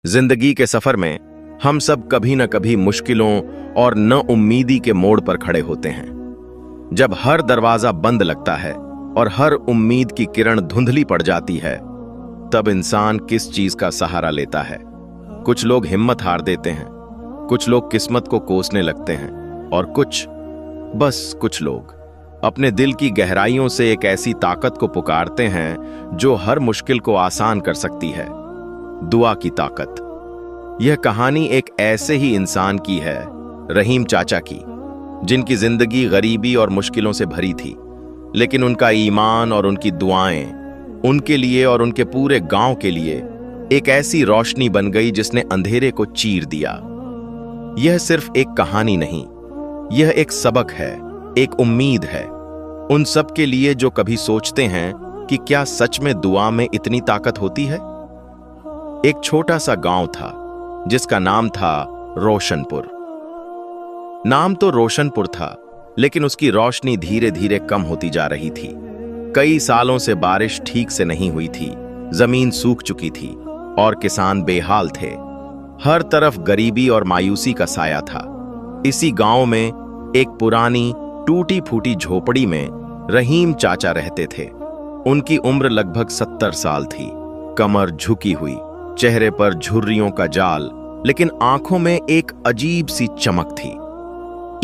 जिंदगी के सफर में हम सब कभी न कभी मुश्किलों और न उम्मीदी के मोड़ पर खड़े होते हैं। जब हर दरवाजा बंद लगता है और हर उम्मीद की किरण धुंधली पड़ जाती है, तब इंसान किस चीज का सहारा लेता है। कुछ लोग हिम्मत हार देते हैं, कुछ लोग किस्मत को कोसने लगते हैं और कुछ लोग अपने दिल की गहराइयों से एक ऐसी ताकत को पुकारते हैं जो हर मुश्किल को आसान कर सकती है, दुआ की ताकत। यह कहानी एक ऐसे ही इंसान की है, रहीम चाचा की, जिनकी जिंदगी गरीबी और मुश्किलों से भरी थी, लेकिन उनका ईमान और उनकी दुआएं उनके लिए और उनके पूरे गांव के लिए एक ऐसी रोशनी बन गई जिसने अंधेरे को चीर दिया। यह सिर्फ एक कहानी नहीं, यह एक सबक है, एक उम्मीद है उन सब के लिए जो कभी सोचते हैं कि क्या सच में दुआ में इतनी ताकत होती है। एक छोटा सा गांव था जिसका नाम था रोशनपुर। नाम तो रोशनपुर था, लेकिन उसकी रोशनी धीरे धीरे कम होती जा रही थी। कई सालों से बारिश ठीक से नहीं हुई थी, जमीन सूख चुकी थी और किसान बेहाल थे। हर तरफ गरीबी और मायूसी का साया था। इसी गांव में एक पुरानी टूटी फूटी झोपड़ी में रहीम चाचा रहते थे। उनकी उम्र लगभग 70 साल थी, कमर झुकी हुई, चेहरे पर झुर्रियों का जाल, लेकिन आंखों में एक अजीब सी चमक थी,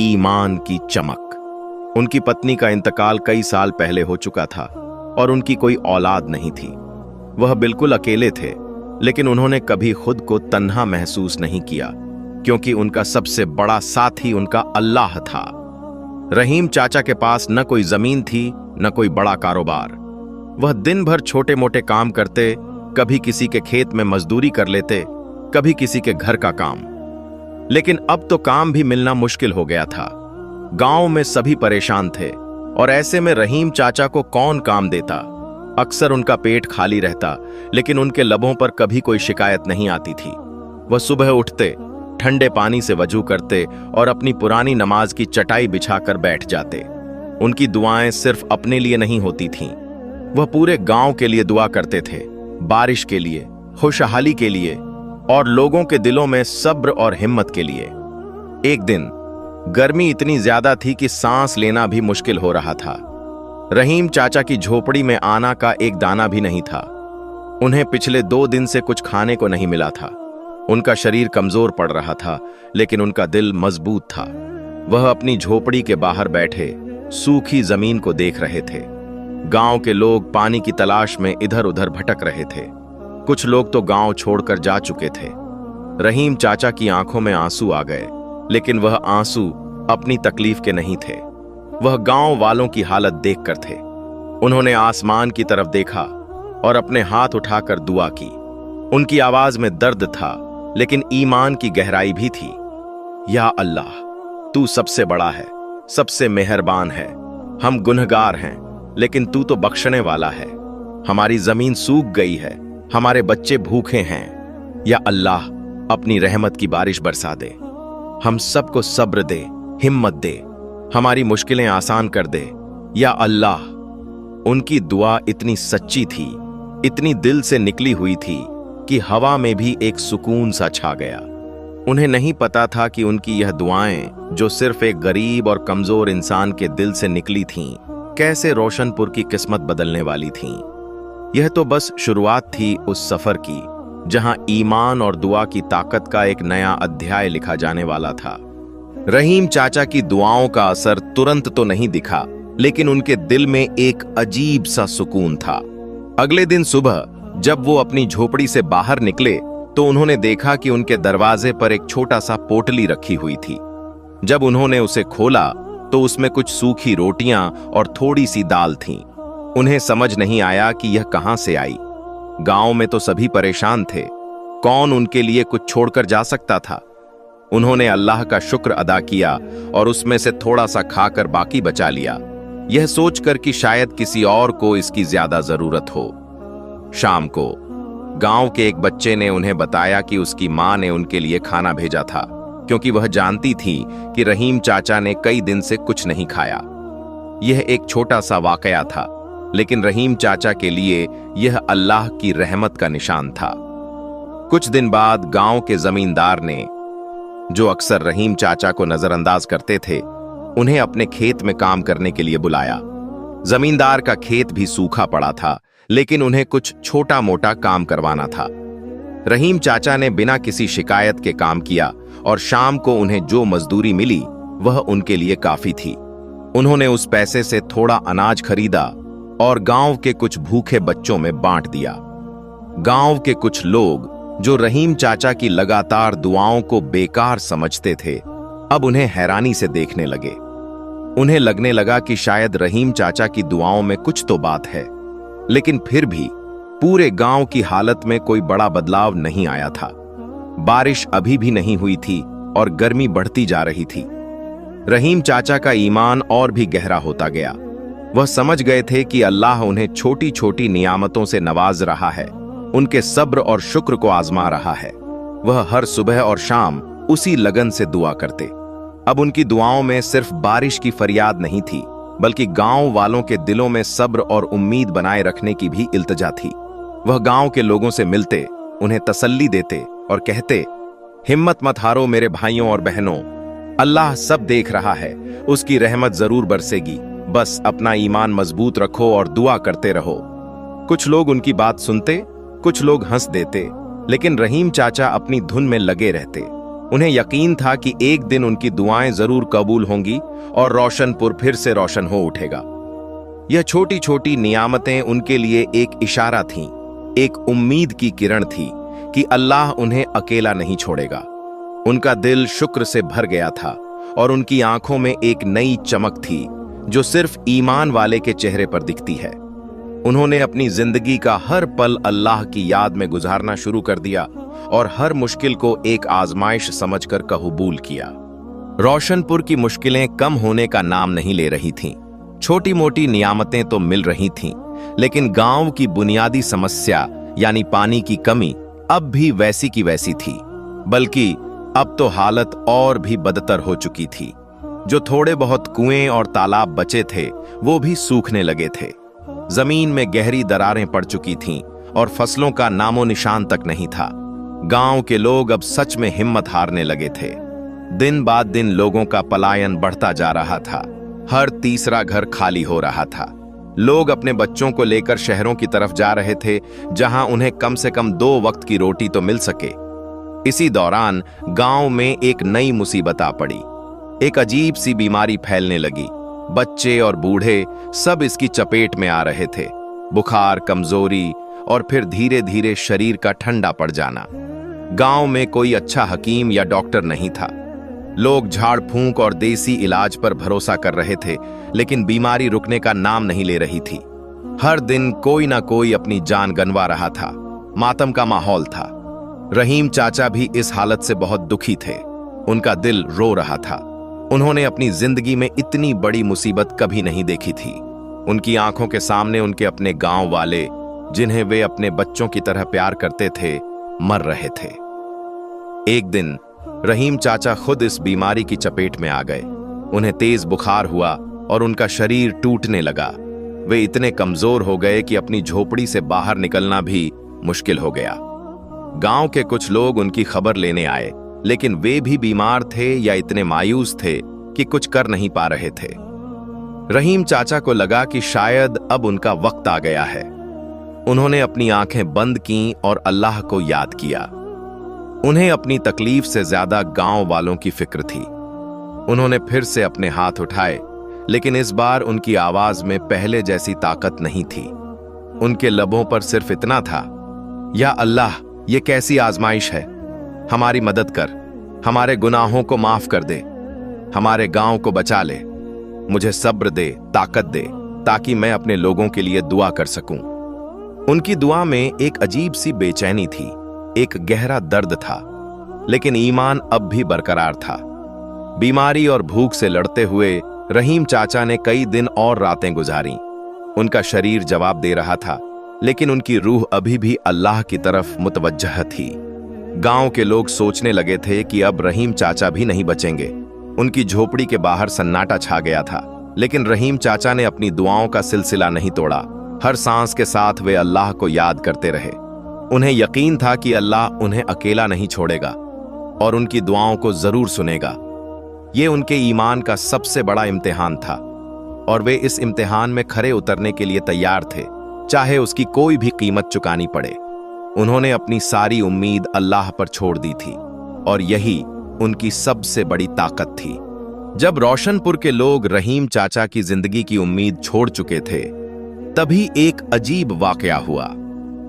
ईमान की चमक। उनकी पत्नी का इंतकाल कई साल पहले हो चुका था और उनकी कोई औलाद नहीं थी। वह बिल्कुल अकेले थे, लेकिन उन्होंने कभी खुद को तन्हा महसूस नहीं किया, क्योंकि उनका सबसे बड़ा साथी उनका अल्लाह था। रहीम चाचा के पास न कोई जमीन थी, न कोई बड़ा कारोबार। वह दिन भर छोटे मोटे काम करते, कभी किसी के खेत में मजदूरी कर लेते, कभी किसी के घर का काम। लेकिन अब तो काम भी मिलना मुश्किल हो गया था। गांव में सभी परेशान थे और ऐसे में रहीम चाचा को कौन काम देता। अक्सर उनका पेट खाली रहता, लेकिन उनके लबों पर कभी कोई शिकायत नहीं आती थी। वह सुबह उठते, ठंडे पानी से वजू करते और अपनी पुरानी नमाज की चटाई बिछाकर बैठ जाते। उनकी दुआएं सिर्फ अपने लिए नहीं होती थीं, वह पूरे गांव के लिए दुआ करते थे, बारिश के लिए, खुशहाली के लिए और लोगों के दिलों में सब्र और हिम्मत के लिए। एक दिन गर्मी इतनी ज्यादा थी कि सांस लेना भी मुश्किल हो रहा था। रहीम चाचा की झोपड़ी में आना का एक दाना भी नहीं था। उन्हें पिछले 2 दिन से कुछ खाने को नहीं मिला था। उनका शरीर कमजोर पड़ रहा था, लेकिन उनका दिल मजबूत था। वह अपनी झोपड़ी के बाहर बैठे सूखी जमीन को देख रहे थे। गांव के लोग पानी की तलाश में इधर उधर भटक रहे थे। कुछ लोग तो गांव छोड़कर जा चुके थे। रहीम चाचा की आंखों में आंसू आ गए, लेकिन वह आंसू अपनी तकलीफ के नहीं थे, वह गांव वालों की हालत देखकर थे। उन्होंने आसमान की तरफ देखा और अपने हाथ उठाकर दुआ की। उनकी आवाज में दर्द था, लेकिन ईमान की गहराई भी थी। या अल्लाह, तू सबसे बड़ा है, सबसे मेहरबान है। हम गुनहगार हैं, लेकिन तू तो बख्शने वाला है। हमारी जमीन सूख गई है, हमारे बच्चे भूखे हैं। या अल्लाह, अपनी रहमत की बारिश बरसा दे। हम सबको सब्र दे, हिम्मत दे, हमारी मुश्किलें आसान कर दे। या अल्लाह। उनकी दुआ इतनी सच्ची थी, इतनी दिल से निकली हुई थी कि हवा में भी एक सुकून सा छा गया। उन्हें नहीं पता था कि उनकी यह दुआएं, जो सिर्फ एक गरीब और कमजोर इंसान के दिल से निकली थीं, कैसे रोशनपुर की किस्मत बदलने वाली थीं। यह तो बस शुरुआत थी उस सफर की, जहां ईमान और दुआ की ताकत का एक नया अध्याय लिखा जाने वाला था। रहीम चाचा की दुआओं का असर तुरंत तो नहीं दिखा, लेकिन उनके दिल में एक अजीब सा सुकून था। अगले दिन सुबह जब वो अपनी झोपड़ी से बाहर निकले, तो उन्होंने देखा कि उनके दरवाजे पर एक छोटा सा पोटली रखी हुई थी। जब उन्होंने उसे खोला तो उसमें कुछ सूखी रोटियां और थोड़ी सी दाल थीं। उन्हें समझ नहीं आया कि यह कहां से आई। गांव में तो सभी परेशान थे, कौन उनके लिए कुछ छोड़कर जा सकता था। उन्होंने अल्लाह का शुक्र अदा किया और उसमें से थोड़ा सा खाकर बाकी बचा लिया, यह सोचकर कि शायद किसी और को इसकी ज्यादा जरूरत हो। शाम को गांव के एक बच्चे ने उन्हें बताया कि उसकी मां ने उनके लिए खाना भेजा था, क्योंकि वह जानती थी कि रहीम चाचा ने कई दिन से कुछ नहीं खाया। यह एक छोटा सा वाकया था, लेकिन रहीम चाचा के लिए यह अल्लाह की रहमत का निशान था। कुछ दिन बाद गांव के जमींदार ने, जो अक्सर रहीम चाचा को नजरअंदाज करते थे, उन्हें अपने खेत में काम करने के लिए बुलाया। जमींदार का खेत भी सूखा पड़ा था, लेकिन उन्हें कुछ छोटा मोटा काम करवाना था। रहीम चाचा ने बिना किसी शिकायत के काम किया और शाम को उन्हें जो मजदूरी मिली वह उनके लिए काफी थी। उन्होंने उस पैसे से थोड़ा अनाज खरीदा और गांव के कुछ भूखे बच्चों में बांट दिया। गांव के कुछ लोग जो रहीम चाचा की लगातार दुआओं को बेकार समझते थे, अब उन्हें हैरानी से देखने लगे। उन्हें लगने लगा कि शायद रहीम चाचा की दुआओं में कुछ तो बात है, लेकिन फिर भी पूरे गांव की हालत में कोई बड़ा बदलाव नहीं आया था। बारिश अभी भी नहीं हुई थी और गर्मी बढ़ती जा रही थी। रहीम चाचा का ईमान और भी गहरा होता गया। वह समझ गए थे कि अल्लाह उन्हें छोटी छोटी नियामतों से नवाज रहा है, उनके सब्र और शुक्र को आजमा रहा है। वह हर सुबह और शाम उसी लगन से दुआ करते। अब उनकी दुआओं में सिर्फ बारिश की फरियाद नहीं थी, बल्कि गांव वालों के दिलों में सब्र और उम्मीद बनाए रखने की भी इल्तिजा थी। वह गांव के लोगों से मिलते, उन्हें तसल्ली देते और कहते, हिम्मत मत हारो मेरे भाइयों और बहनों, अल्लाह सब देख रहा है, उसकी रहमत जरूर बरसेगी, बस अपना ईमान मजबूत रखो और दुआ करते रहो। कुछ लोग उनकी बात सुनते, कुछ लोग हंस देते, लेकिन रहीम चाचा अपनी धुन में लगे रहते। उन्हें यकीन था कि एक दिन उनकी दुआएं जरूर कबूल होंगी और रोशनपुर फिर से रोशन हो उठेगा। यह छोटी छोटी नियामतें उनके लिए एक इशारा थीं, एक उम्मीद की किरण थी कि अल्लाह उन्हें अकेला नहीं छोड़ेगा। उनका दिल शुक्र से भर गया था और उनकी आंखों में एक नई चमक थी जो सिर्फ ईमान वाले के चेहरे पर दिखती है। उन्होंने अपनी जिंदगी का हर पल अल्लाह की याद में गुजारना शुरू कर दिया और हर मुश्किल को एक आजमाइश समझकर कबूल किया। रोशनपुर की मुश्किलें कम होने का नाम नहीं ले रही थीं। छोटी मोटी नियामतें तो मिल रही थीं, लेकिन गांव की बुनियादी समस्या यानी पानी की कमी अब भी वैसी की वैसी थी, बल्कि अब तो हालत और भी बदतर हो चुकी थी। जो थोड़े बहुत कुएं और तालाब बचे थे वो भी सूखने लगे थे। जमीन में गहरी दरारें पड़ चुकी थीं और फसलों का नामो निशान तक नहीं था। गांव के लोग अब सच में हिम्मत हारने लगे थे। दिन बाद दिन लोगों का पलायन बढ़ता जा रहा था। हर तीसरा घर खाली हो रहा था। लोग अपने बच्चों को लेकर शहरों की तरफ जा रहे थे, जहां उन्हें कम से कम 2 वक्त की रोटी तो मिल सके। इसी दौरान गांव में एक नई मुसीबत आ पड़ी। एक अजीब सी बीमारी फैलने लगी। बच्चे और बूढ़े सब इसकी चपेट में आ रहे थे। बुखार, कमजोरी और फिर धीरे धीरे शरीर का ठंडा पड़ जाना। गांव में कोई अच्छा हकीम या डॉक्टर नहीं था। लोग झाड़ फूंक और देसी इलाज पर भरोसा कर रहे थे, लेकिन बीमारी रुकने का नाम नहीं ले रही थी। हर दिन कोई ना कोई अपनी जान गंवा रहा था। मातम का माहौल था। रहीम चाचा भी इस हालत से बहुत दुखी थे। उनका दिल रो रहा था। उन्होंने अपनी जिंदगी में इतनी बड़ी मुसीबत कभी नहीं देखी थी। उनकी आंखों के सामने उनके अपने गांव वाले, जिन्हें वे अपने बच्चों की तरह प्यार करते थे, मर रहे थे। एक दिन रहीम चाचा खुद इस बीमारी की चपेट में आ गए। उन्हें तेज बुखार हुआ और उनका शरीर टूटने लगा। वे इतने कमजोर हो गए कि अपनी झोपड़ी से बाहर निकलना भी मुश्किल हो गया। गांव के कुछ लोग उनकी खबर लेने आए, लेकिन वे भी बीमार थे या इतने मायूस थे कि कुछ कर नहीं पा रहे थे। रहीम चाचा को लगा कि शायद अब उनका वक्त आ गया है। उन्होंने अपनी आंखें बंद कीं और अल्लाह को याद किया। उन्हें अपनी तकलीफ से ज्यादा गांव वालों की फिक्र थी। उन्होंने फिर से अपने हाथ उठाए, लेकिन इस बार उनकी आवाज में पहले जैसी ताकत नहीं थी। उनके लबों पर सिर्फ इतना था, या अल्लाह, ये कैसी आजमाइश है, हमारी मदद कर, हमारे गुनाहों को माफ कर दे, हमारे गांव को बचा ले, मुझे सब्र दे, ताकत दे, ताकि मैं अपने लोगों के लिए दुआ कर सकूं। उनकी दुआ में एक अजीब सी बेचैनी थी, एक गहरा दर्द था, लेकिन ईमान अब भी बरकरार था। बीमारी और भूख से लड़ते हुए रहीम चाचा ने कई दिन और रातें गुजारी। उनका शरीर जवाब दे रहा था, लेकिन उनकी रूह अभी भी अल्लाह की तरफ मुतवज्जह थी। गांव के लोग सोचने लगे थे कि अब रहीम चाचा भी नहीं बचेंगे। उनकी झोपड़ी के बाहर सन्नाटा छा गया था, लेकिन रहीम चाचा ने अपनी दुआओं का सिलसिला नहीं तोड़ा। हर सांस के साथ वे अल्लाह को याद करते रहे। उन्हें यकीन था कि अल्लाह उन्हें अकेला नहीं छोड़ेगा और उनकी दुआओं को जरूर सुनेगा। ये उनके ईमान का सबसे बड़ा इम्तिहान था और वे इस इम्तिहान में खरे उतरने के लिए तैयार थे, चाहे उसकी कोई भी कीमत चुकानी पड़े। उन्होंने अपनी सारी उम्मीद अल्लाह पर छोड़ दी थी और यही उनकी सबसे बड़ी ताकत थी। जब रोशनपुर के लोग रहीम चाचा की जिंदगी की उम्मीद छोड़ चुके थे, तभी एक अजीब वाकया हुआ।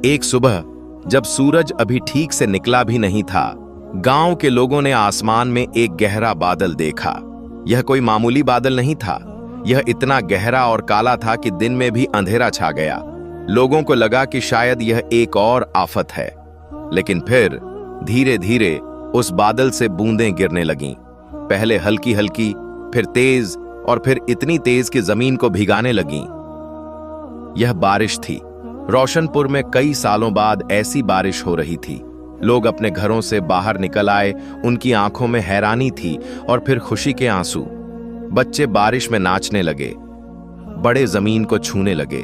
एक सुबह जब सूरज अभी ठीक से निकला भी नहीं था, गांव के लोगों ने आसमान में एक गहरा बादल देखा। यह कोई मामूली बादल नहीं था, यह इतना गहरा और काला था कि दिन में भी अंधेरा छा गया। लोगों को लगा कि शायद यह एक और आफत है, लेकिन फिर धीरे धीरे उस बादल से बूंदें गिरने लगीं। पहले हल्की हल्की, फिर तेज और फिर इतनी तेज कि जमीन को भिगाने लगीं। यह बारिश थी। रोशनपुर में कई सालों बाद ऐसी बारिश हो रही थी। लोग अपने घरों से बाहर निकल आए, उनकी आंखों में हैरानी थी और फिर खुशी के आंसू। बच्चे बारिश में नाचने लगे, बड़े जमीन को छूने लगे।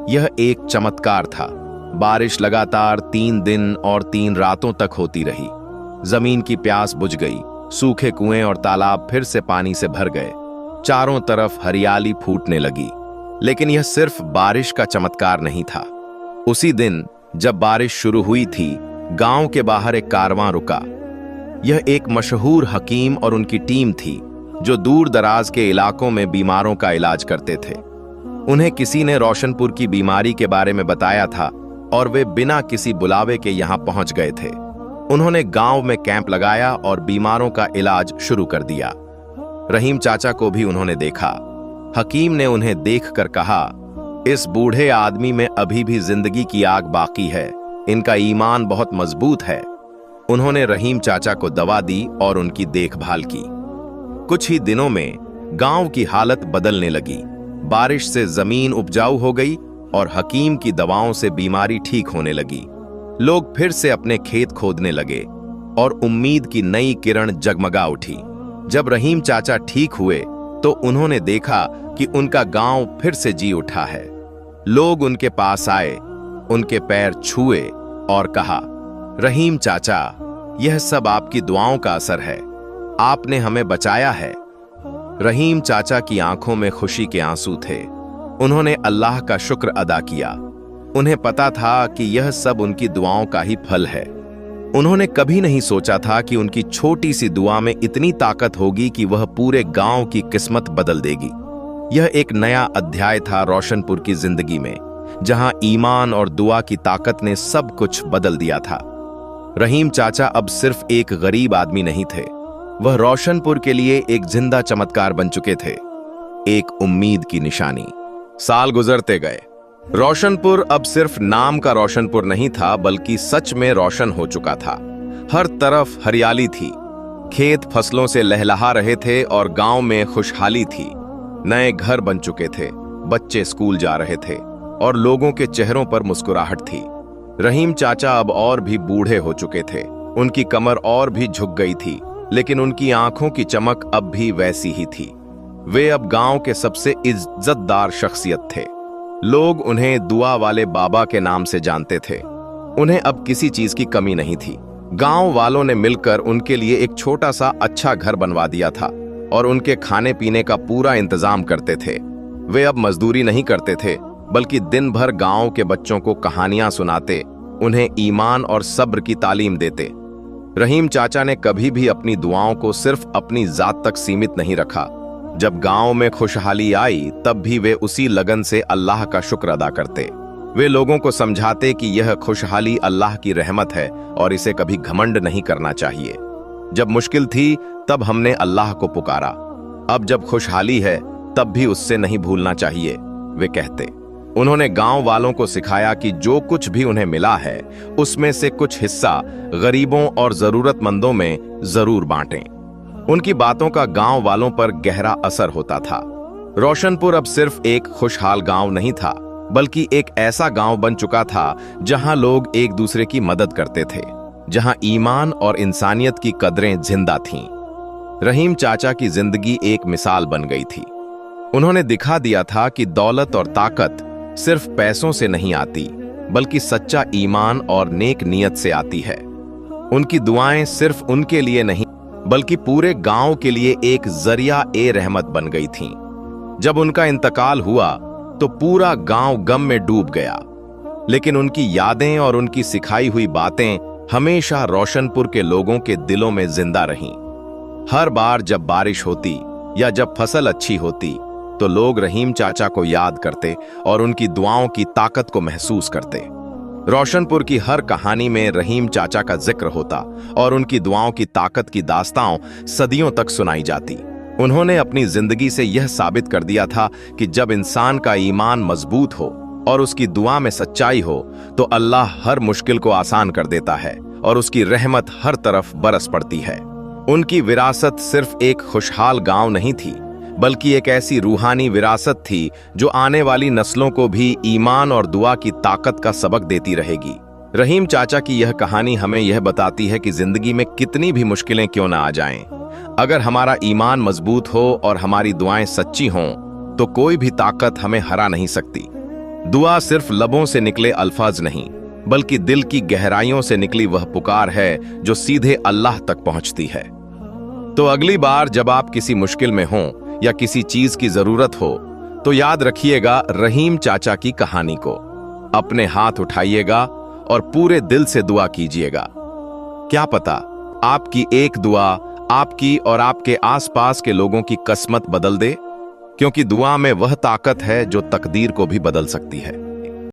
यह एक चमत्कार था। बारिश लगातार 3 दिन और 3 रातों तक होती रही। जमीन की प्यास बुझ गई, सूखे कुएं और तालाब फिर से पानी से भर गए। चारों तरफ हरियाली फूटने लगी। लेकिन यह सिर्फ बारिश का चमत्कार नहीं था। उसी दिन जब बारिश शुरू हुई थी, गांव के बाहर एक कारवां रुका। यह एक मशहूर हकीम और उनकी टीम थी जो दूर दराज के इलाकों में बीमारों का इलाज करते थे। उन्हें किसी ने रोशनपुर की बीमारी के बारे में बताया था और वे बिना किसी बुलावे के यहां पहुंच गए थे। उन्होंने गांव में कैंप लगाया और बीमारों का इलाज शुरू कर दिया। रहीम चाचा को भी उन्होंने देखा। हकीम ने उन्हें देखकर कहा, इस बूढ़े आदमी में अभी भी जिंदगी की आग बाकी है, इनका ईमान बहुत मजबूत है। उन्होंने रहीम चाचा को दवा दी और उनकी देखभाल की। कुछ ही दिनों में गांव की हालत बदलने लगी। बारिश से जमीन उपजाऊ हो गई और हकीम की दवाओं से बीमारी ठीक होने लगी। लोग फिर से अपने खेत खोदने लगे और उम्मीद की नई किरण जगमगा उठी। जब रहीम चाचा ठीक हुए तो उन्होंने देखा कि उनका गांव फिर से जी उठा है। लोग उनके पास आए, उनके पैर छुए और कहा, रहीम चाचा, यह सब आपकी दुआओं का असर है, आपने हमें बचाया है। रहीम चाचा की आंखों में खुशी के आंसू थे। उन्होंने अल्लाह का शुक्र अदा किया। उन्हें पता था कि यह सब उनकी दुआओं का ही फल है। उन्होंने कभी नहीं सोचा था कि उनकी छोटी सी दुआ में इतनी ताकत होगी कि वह पूरे गांव की किस्मत बदल देगी। यह एक नया अध्याय था रोशनपुर की जिंदगी में, जहां ईमान और दुआ की ताकत ने सब कुछ बदल दिया था। रहीम चाचा अब सिर्फ एक गरीब आदमी नहीं थे, वह रोशनपुर के लिए एक जिंदा चमत्कार बन चुके थे, एक उम्मीद की निशानी। साल गुजरते गए। रोशनपुर अब सिर्फ नाम का रोशनपुर नहीं था, बल्कि सच में रोशन हो चुका था। हर तरफ हरियाली थी, खेत फसलों से लहलहा रहे थे और गांव में खुशहाली थी। नए घर बन चुके थे, बच्चे स्कूल जा रहे थे और लोगों के चेहरों पर मुस्कुराहट थी। रहीम चाचा अब और भी बूढ़े हो चुके थे, उनकी कमर और भी झुक गई थी, लेकिन उनकी आंखों की चमक अब भी वैसी ही थी। वे अब गांव के सबसे इज्जतदार शख्सियत थे। लोग उन्हें दुआ वाले बाबा के नाम से जानते थे। उन्हें अब किसी चीज की कमी नहीं थी। गांव वालों ने मिलकर उनके लिए एक छोटा सा अच्छा घर बनवा दिया था और उनके खाने पीने का पूरा इंतजाम करते थे। वे अब मजदूरी नहीं करते थे, बल्कि दिन भर गांव के बच्चों को कहानियां सुनाते, उन्हें ईमान और सब्र की तालीम देते। रहीम चाचा ने कभी भी अपनी दुआओं को सिर्फ अपनी जात तक सीमित नहीं रखा। जब गांव में खुशहाली आई, तब भी वे उसी लगन से अल्लाह का शुक्र अदा करते। वे लोगों को समझाते कि यह खुशहाली अल्लाह की रहमत है और इसे कभी घमंड नहीं करना चाहिए। जब मुश्किल थी, तब हमने अल्लाह को पुकारा। अब जब खुशहाली है, तब भी उससे नहीं भूलना चाहिए, वे कहते। उन्होंने गांव वालों को सिखाया कि जो कुछ भी उन्हें मिला है, उसमें से कुछ हिस्सा गरीबों और जरूरतमंदों में जरूर बांटें। उनकी बातों का गांव वालों पर गहरा असर होता था। रोशनपुर अब सिर्फ एक खुशहाल गांव नहीं था, बल्कि एक ऐसा गांव बन चुका था जहां लोग एक दूसरे की मदद करते थे, जहां ईमान और इंसानियत की कदरें जिंदा थीं। रहीम चाचा की जिंदगी एक मिसाल बन गई थी। उन्होंने दिखा दिया था कि दौलत और ताकत सिर्फ पैसों से नहीं आती, बल्कि सच्चा ईमान और नेक नियत से आती है। उनकी दुआएं सिर्फ उनके लिए नहीं, बल्कि पूरे गांव के लिए एक जरिया ए रहमत बन गई थीं। जब उनका इंतकाल हुआ तो पूरा गांव गम में डूब गया, लेकिन उनकी यादें और उनकी सिखाई हुई बातें हमेशा रोशनपुर के लोगों के दिलों में जिंदा रहीं। हर बार जब बारिश होती या जब फसल अच्छी होती तो लोग रहीम चाचा को याद करते और उनकी दुआओं की ताकत को महसूस करते। रोशनपुर की हर कहानी में रहीम चाचा का जिक्र होता और उनकी दुआओं की ताकत की दास्तां सदियों तक सुनाई जाती। उन्होंने अपनी जिंदगी से यह साबित कर दिया था कि जब इंसान का ईमान मजबूत हो और उसकी दुआ में सच्चाई हो तो अल्लाह हर मुश्किल को आसान कर देता है और उसकी रहमत हर तरफ बरस पड़ती है। उनकी विरासत सिर्फ एक खुशहाल गांव नहीं थी, बल्कि एक ऐसी रूहानी विरासत थी जो आने वाली नस्लों को भी ईमान और दुआ की ताकत का सबक देती रहेगी। रहीम चाचा की यह कहानी हमें यह बताती है कि जिंदगी में कितनी भी मुश्किलें क्यों ना आ जाएं, अगर हमारा ईमान मजबूत हो और हमारी दुआएं सच्ची हों तो कोई भी ताकत हमें हरा नहीं सकती। दुआ सिर्फ लबों से निकले अल्फाज नहीं, बल्कि दिल की गहराइयों से निकली वह पुकार है जो सीधे अल्लाह तक पहुंचती है। तो अगली बार जब आप किसी मुश्किल में हों या किसी चीज की जरूरत हो तो याद रखिएगा रहीम चाचा की कहानी को, अपने हाथ उठाइएगा और पूरे दिल से दुआ कीजिएगा। क्या पता आपकी एक दुआ आपकी और आपके आसपास के लोगों की किस्मत बदल दे, क्योंकि दुआ में वह ताकत है जो तकदीर को भी बदल सकती है।